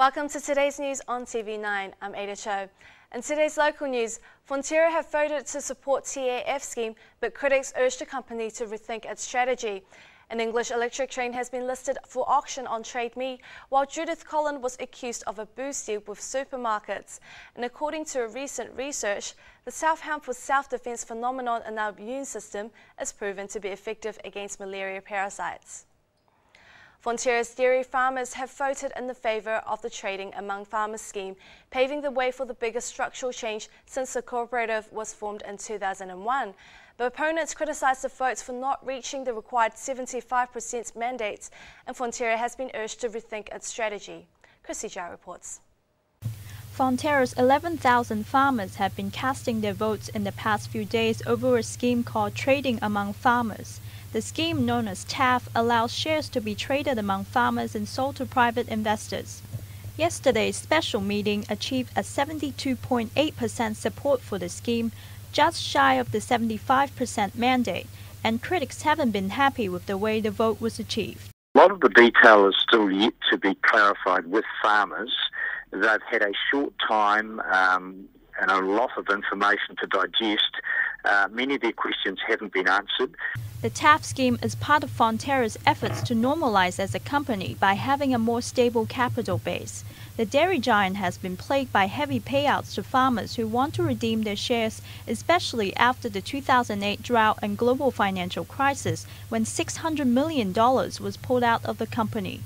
Welcome to today's news on TV9. I'm Ada Cho. In today's local news, Fonterra have voted to support TAF scheme, but critics urge the company to rethink its strategy. An English electric train has been listed for auction on Trade Me, while Judith Cullen was accused of a booze deal with supermarkets. And according to a recent research, the self-harmful self-defense phenomenon in our immune system is proven to be effective against malaria parasites. Fonterra's dairy farmers have voted in the favour of the Trading Among Farmers scheme, paving the way for the biggest structural change since the cooperative was formed in 2001. But opponents criticise the votes for not reaching the required 75% mandates, and Fonterra has been urged to rethink its strategy. Chrissy Zhao reports. Fonterra's 11,000 farmers have been casting their votes in the past few days over a scheme called Trading Among Farmers. The scheme, known as TAF, allows shares to be traded among farmers and sold to private investors. Yesterday's special meeting achieved a 72.8% support for the scheme, just shy of the 75% mandate, and critics haven't been happy with the way the vote was achieved. A lot of the detail is still yet to be clarified with farmers. They've had a short time and a lot of information to digest. Many of their questions haven't been answered. The TAF scheme is part of Fonterra's efforts to normalise as a company by having a more stable capital base. The dairy giant has been plagued by heavy payouts to farmers who want to redeem their shares, especially after the 2008 drought and global financial crisis, when $600 million was pulled out of the company.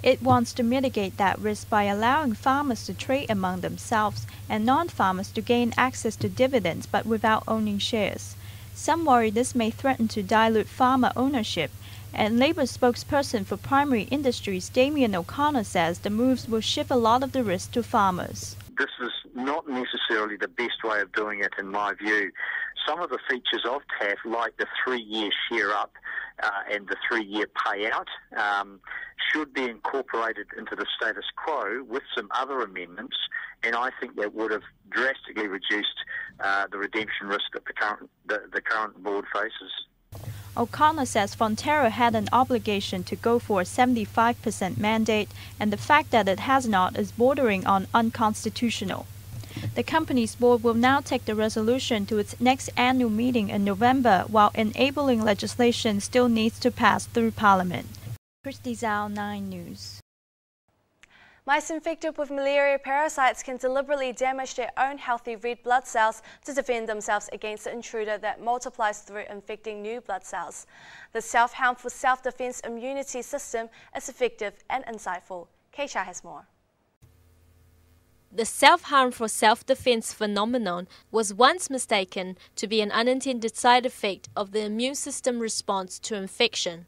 It wants to mitigate that risk by allowing farmers to trade among themselves and non-farmers to gain access to dividends but without owning shares. Some worry this may threaten to dilute farmer ownership, and Labour spokesperson for Primary Industries Damien O'Connor says the moves will shift a lot of the risk to farmers. This is not necessarily the best way of doing it in my view. Some of the features of TAF, like the 3-year share up and the 3-year payout, should be incorporated into the status quo with some other amendments, and I think that would have drastically reduced the redemption risk that the current board faces. O'Connor says Fonterra had an obligation to go for a 75% mandate, and the fact that it has not is bordering on unconstitutional. The company's board will now take the resolution to its next annual meeting in November, while enabling legislation still needs to pass through Parliament. Christy Zhao, 9 News. Mice infected with malaria parasites can deliberately damage their own healthy red blood cells to defend themselves against the intruder that multiplies through infecting new blood cells. The self-harmful self-defense immunity system is effective and insightful. Keisha has more. The self-harmful self-defense phenomenon was once mistaken to be an unintended side effect of the immune system response to infection.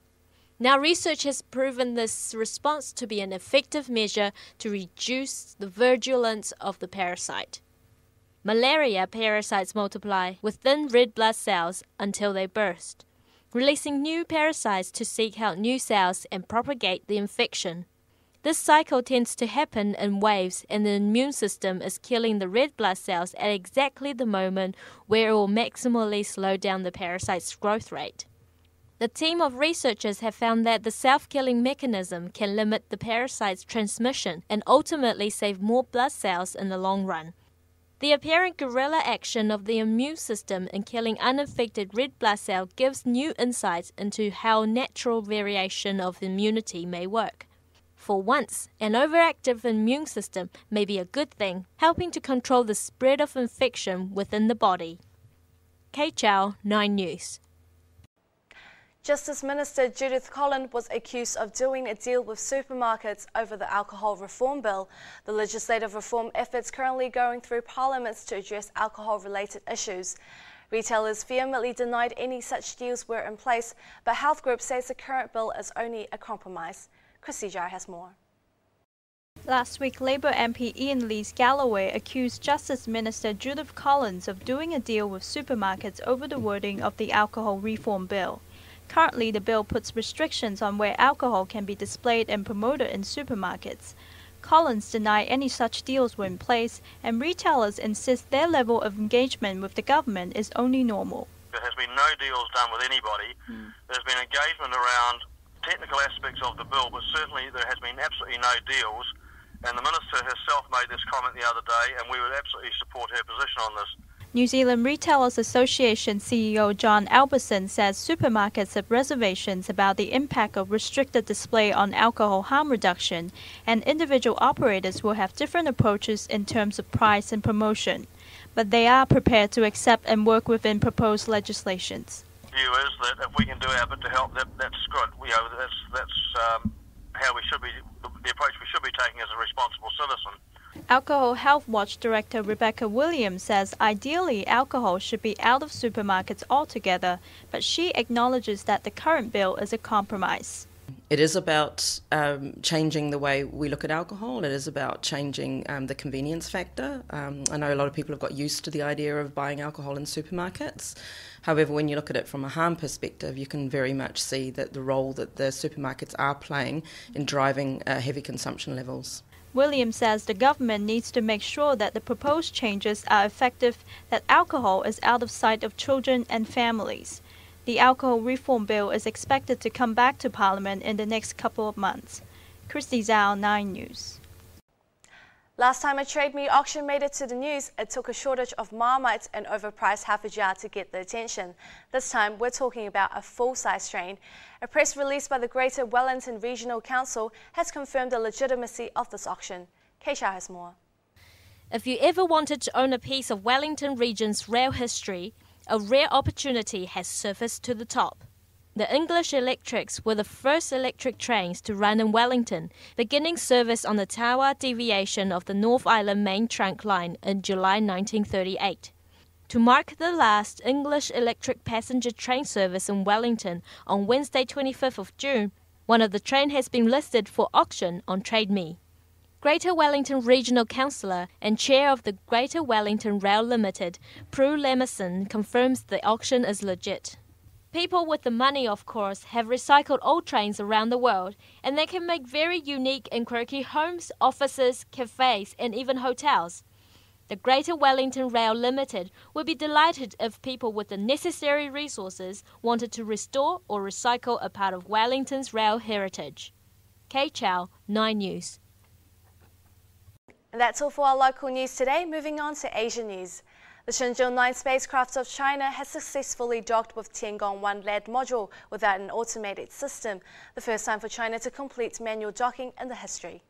Now research has proven this response to be an effective measure to reduce the virulence of the parasite. Malaria parasites multiply within red blood cells until they burst, releasing new parasites to seek out new cells and propagate the infection. This cycle tends to happen in waves, and the immune system is killing the red blood cells at exactly the moment where it will maximally slow down the parasite's growth rate. The team of researchers have found that the self-killing mechanism can limit the parasite's transmission and ultimately save more blood cells in the long run. The apparent guerrilla action of the immune system in killing uninfected red blood cells gives new insights into how natural variation of immunity may work. For once, an overactive immune system may be a good thing, helping to control the spread of infection within the body. Kay Chow, 9 News. Justice Minister Judith Cullen was accused of doing a deal with supermarkets over the alcohol reform bill. The legislative reform efforts currently going through Parliament to address alcohol-related issues. Retailers vehemently denied any such deals were in place, but health groups says the current bill is only a compromise. Chrissy Zhao has more. Last week, Labour MP Ian Lees-Galloway accused Justice Minister Judith Cullen of doing a deal with supermarkets over the wording of the alcohol reform bill. Currently, the bill puts restrictions on where alcohol can be displayed and promoted in supermarkets. Collins denied any such deals were in place, and retailers insist their level of engagement with the government is only normal. There has been no deals done with anybody. There's been engagement around technical aspects of the bill, but certainly there has been absolutely no deals. And the Minister herself made this comment the other day, and we would absolutely support her position on this. New Zealand Retailers Association CEO John Albertson says supermarkets have reservations about the impact of restricted display on alcohol harm reduction, and individual operators will have different approaches in terms of price and promotion. But they are prepared to accept and work within proposed legislations. The view is that if we can do our bit to help, that's good. That's how we should be, the approach we should be taking as a responsible citizen. Alcohol Health Watch Director Rebecca Williams says ideally alcohol should be out of supermarkets altogether, but she acknowledges that the current bill is a compromise. It is about changing the way we look at alcohol. It is about changing the convenience factor. I know a lot of people have got used to the idea of buying alcohol in supermarkets. However, when you look at it from a harm perspective, you can very much see that the role that the supermarkets are playing in driving heavy consumption levels. Williams says the government needs to make sure that the proposed changes are effective, that alcohol is out of sight of children and families. The alcohol reform bill is expected to come back to Parliament in the next couple of months. Christy Zhao, 9 News. Last time a trade meat auction made it to the news, it took a shortage of Marmite and overpriced half a jar to get the attention. This time, we're talking about a full-size train. A press release by the Greater Wellington Regional Council has confirmed the legitimacy of this auction. Kei Chao has more. If you ever wanted to own a piece of Wellington Region's rail history, a rare opportunity has surfaced to the top. The English Electrics were the first electric trains to run in Wellington, beginning service on the Tawa deviation of the North Island Main Trunk Line in July 1938. To mark the last English electric passenger train service in Wellington on Wednesday 25th of June, one of the trains has been listed for auction on Trade Me. Greater Wellington Regional Councillor and Chair of the Greater Wellington Rail Limited, Prue Lemmerson, confirms the auction is legit. People with the money, of course, have recycled old trains around the world, and they can make very unique and quirky homes, offices, cafes, and even hotels. The Greater Wellington Rail Limited would be delighted if people with the necessary resources wanted to restore or recycle a part of Wellington's rail heritage. Kei Chao, 9 News. And that's all for our local news today. Moving on to Asia news. The Shenzhou 9 spacecraft of China has successfully docked with Tiangong-1 LED module without an automated system, the first time for China to complete manual docking in the history.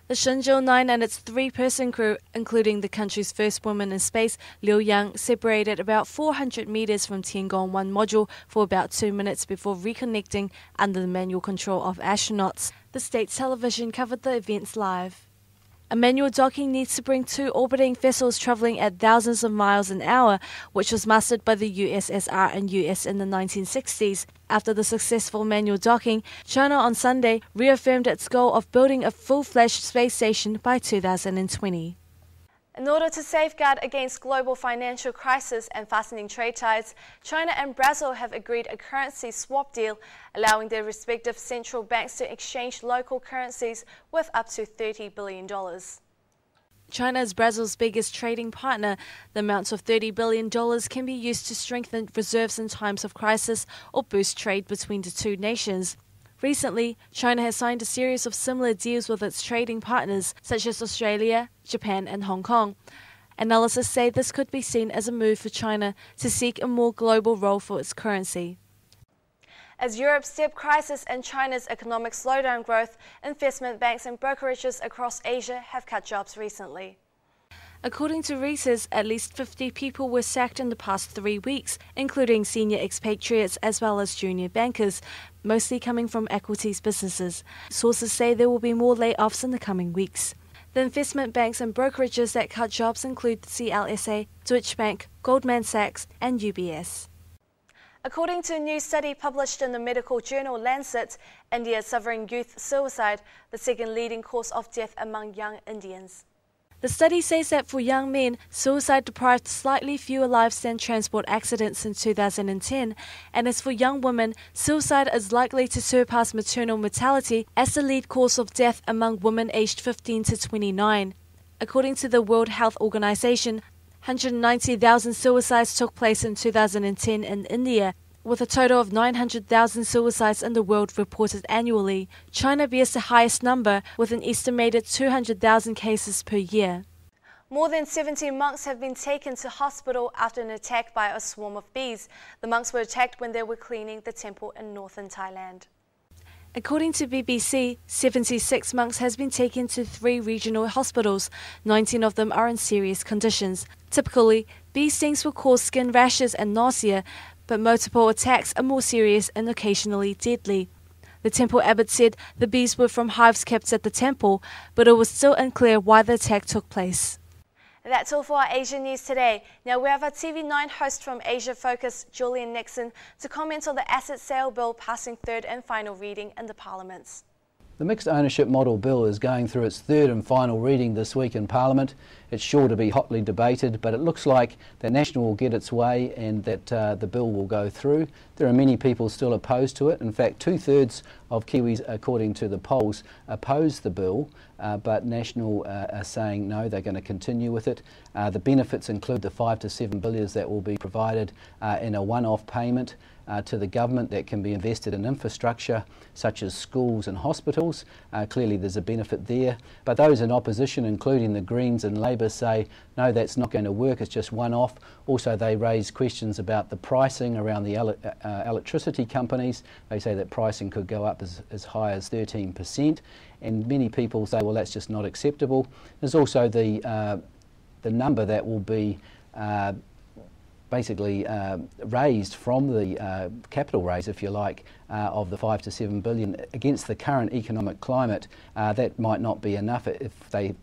The Shenzhou 9 and its 3-person crew, including the country's first woman in space, Liu Yang, separated about 400 meters from Tiangong-1 module for about 2 minutes before reconnecting under the manual control of astronauts. The state television covered the events live. A manual docking needs to bring 2 orbiting vessels traveling at thousands of miles an hour, which was mastered by the USSR and US in the 1960s. After the successful manual docking, China on Sunday reaffirmed its goal of building a full-fledged space station by 2020. In order to safeguard against global financial crisis and fastening trade ties, China and Brazil have agreed a currency swap deal, allowing their respective central banks to exchange local currencies worth up to $30 billion. China is Brazil's biggest trading partner. The amounts of $30 billion can be used to strengthen reserves in times of crisis or boost trade between the two nations. Recently, China has signed a series of similar deals with its trading partners, such as Australia, Japan and Hong Kong. Analysts say this could be seen as a move for China to seek a more global role for its currency. As Europe's debt crisis and China's economic slowdown growth, investment banks and brokerages across Asia have cut jobs recently. According to Reuters, at least 50 people were sacked in the past 3 weeks, including senior expatriates as well as junior bankers, mostly coming from equities businesses. Sources say there will be more layoffs in the coming weeks. The investment banks and brokerages that cut jobs include CLSA, Deutsche Bank, Goldman Sachs and UBS. According to a new study published in the medical journal Lancet, India is suffering youth suicide, the second leading cause of death among young Indians. The study says that for young men, suicide deprived slightly fewer lives than transport accidents in 2010, and as for young women, suicide is likely to surpass maternal mortality as the lead cause of death among women aged 15 to 29. According to the World Health Organization, 190,000 suicides took place in 2010 in India, With a total of 900,000 suicides in the world reported annually, China bears the highest number with an estimated 200,000 cases per year. More than 70 monks have been taken to hospital after an attack by a swarm of bees. The monks were attacked when they were cleaning the temple in northern Thailand. According to BBC, 76 monks has been taken to 3 regional hospitals. 19 of them are in serious conditions. Typically, bee stings will cause skin rashes and nausea, but multiple attacks are more serious and occasionally deadly. The temple abbot said the bees were from hives kept at the temple, but it was still unclear why the attack took place. That's all for our Asia News today. Now we have our TV9 host from Asia Focus, Julian Nixon, to comment on the asset sale bill passing third and final reading in the parliaments. The mixed ownership model bill is going through its third and final reading this week in Parliament. It's sure to be hotly debated, but it looks like that National will get its way and that the bill will go through. There are many people still opposed to it. In fact, 2/3 of Kiwis, according to the polls, oppose the bill, but National are saying no, they're going to continue with it. The benefits include the $5 to $7 billion that will be provided in a one-off payment to the government that can be invested in infrastructure such as schools and hospitals. Clearly there's a benefit there, but those in opposition, including the Greens and Labor, say no, that's not going to work, it's just one-off. Also they raise questions about the pricing around the electricity companies. They say that pricing could go up as high as 13%, and many people say, well, that's just not acceptable. There's also the number that will be basically raised from the capital raise, if you like, of the $5 to $7 billion against the current economic climate. That might not be enough. If they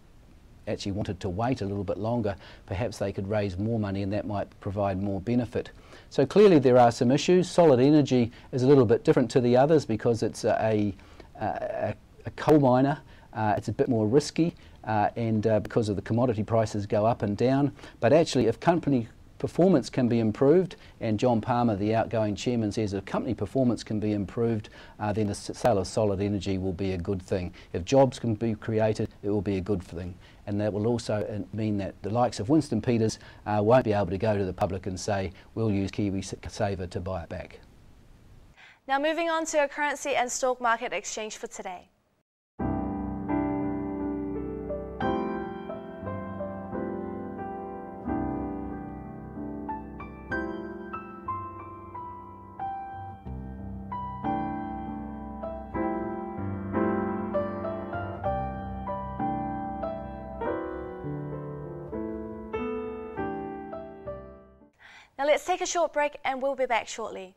actually wanted to wait a little bit longer, perhaps they could raise more money and that might provide more benefit. So clearly there are some issues. Solid Energy is a little bit different to the others because it's a coal miner. It's a bit more risky and because of the commodity prices go up and down. But actually if company performance can be improved, and John Palmer, the outgoing chairman, says if company performance can be improved, then the sale of Solid Energy will be a good thing. If jobs can be created, it will be a good thing. And that will also mean that the likes of Winston Peters won't be able to go to the public and say, we'll use KiwiSaver to buy it back. Now moving on to a currency and stock market exchange for today. Now let's take a short break and we'll be back shortly.